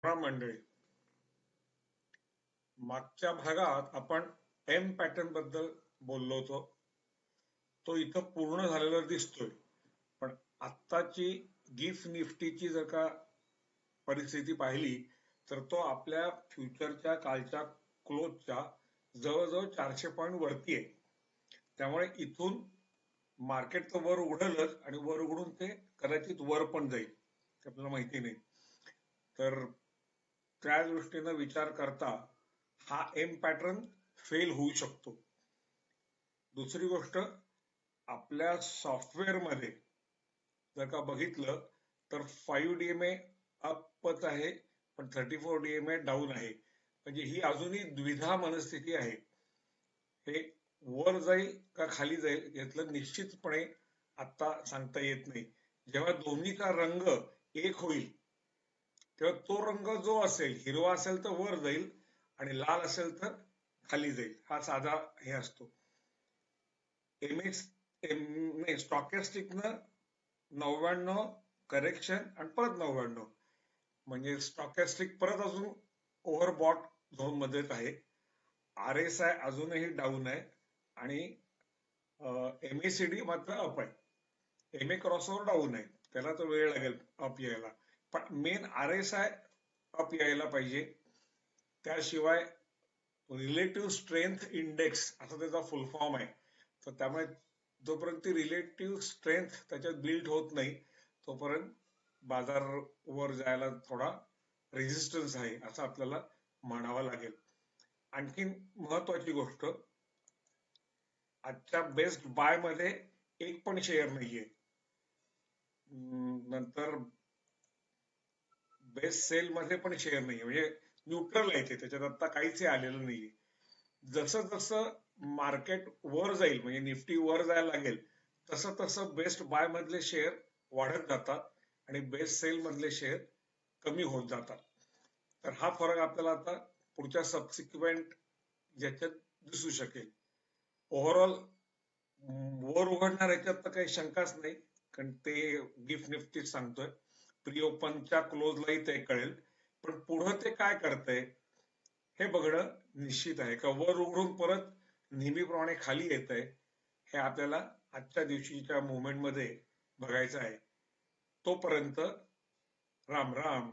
हा मंडळी, मागच्या भागात आपण एम पॅटर्न बद्दल बोललो होतो. तो इथं पूर्ण झालेला दिसतोय, पण आत्ताची गिफ्ट निफ्टीची जर का परिस्थिती पाहिली तर तो आपल्या फ्युचरच्या कालच्या क्लोजच्या जवळजवळ 400 पॉईंट वरती आहे. त्यामुळे इथून मार्केट तर वर उघडलंच आणि वर उघडून ते कदाचित वर पण जाईल, ते आपल्याला माहिती नाही. तर त्या दृष्टीनं विचार करता हा एम पॅटर्न फेल होऊ शकतो. दुसरी गोष्ट, आपल्या सॉफ्टवेअरमध्ये जर का बघितलं तर 5 DMA अपच आहे, पण 34 DMA डाऊन आहे. म्हणजे ही अजूनही द्विधा मनस्थिती आहे. हे वर जाईल का खाली जाईल यातलं निश्चितपणे आता सांगता येत नाही. जेव्हा दोन्हीचा रंग एक होईल तेव्हा तो रंग जो असेल, हिरवा असेल तर वर जाईल आणि लाल असेल तर खाली जाईल. हा साधा हे असतो. नाही, स्टॉकेस्टिकनं 99 करेक्शन आणि परत 99, म्हणजे स्टॉकेस्टिक परत अजून ओव्हरबॉट झोन मध्येच आहे. RSI अजूनही डाऊन आहे आणि MACD मात्र अप आहे. MA क्रॉसओव्हर डाऊन आहे, त्याला तर वेळ लागेल अप यायला. पण मेन RSI अप यायला पाहिजे. त्याशिवाय रिलेटिव्ह स्ट्रेंथ इंडेक्स असा त्याचा फुल फॉर्म आहे. तर त्यामुळे जोपर्यंत रिलेटिव्ह स्ट्रेंथ त्याच्यात बिल्ड होत नाही तोपर्यंत बाजार वर जायला थोडा रेजिस्टन्स आहे असं आपल्याला म्हणावं लागेल. आणखी महत्वाची गोष्ट, आजच्या बेस्ट बाय मध्ये एक पण शेअर नाहीये. नंतर बेस्ट सेल मध्ये पण शेअर नाहीये, म्हणजे न्यूट्रल आहे ते, त्याच्यात आता काहीच आलेलं नाहीये. जसं जसं मार्केट वर जाईल, म्हणजे निफ्टी वर जायला लागेल, तसं तसं बेस्ट बाय मधले शेअर वाढत जातात आणि बेस्ट सेल मधले शेअर कमी होत जातात. तर हा फरक आपल्याला आता पुढच्या सबसिक्वेंट ज्याच्यात दिसू शकेल. ओव्हरऑल वर उघडणार याच्यात तर काही शंकाच नाही, कारण ते गिफ्ट निफ्टीच सांगतोय. प्री ओपनच्या क्लोजलाही ते कळेल, पण पुढं ते काय करतंय हे बघणं निश्चित आहे. का वर उघडून परत नेहमीप्रमाणे खाली येत आहे हे आपल्याला आजच्या दिवशीच्या मुवमेंटमध्ये बघायचं आहे. तोपर्यंत राम राम.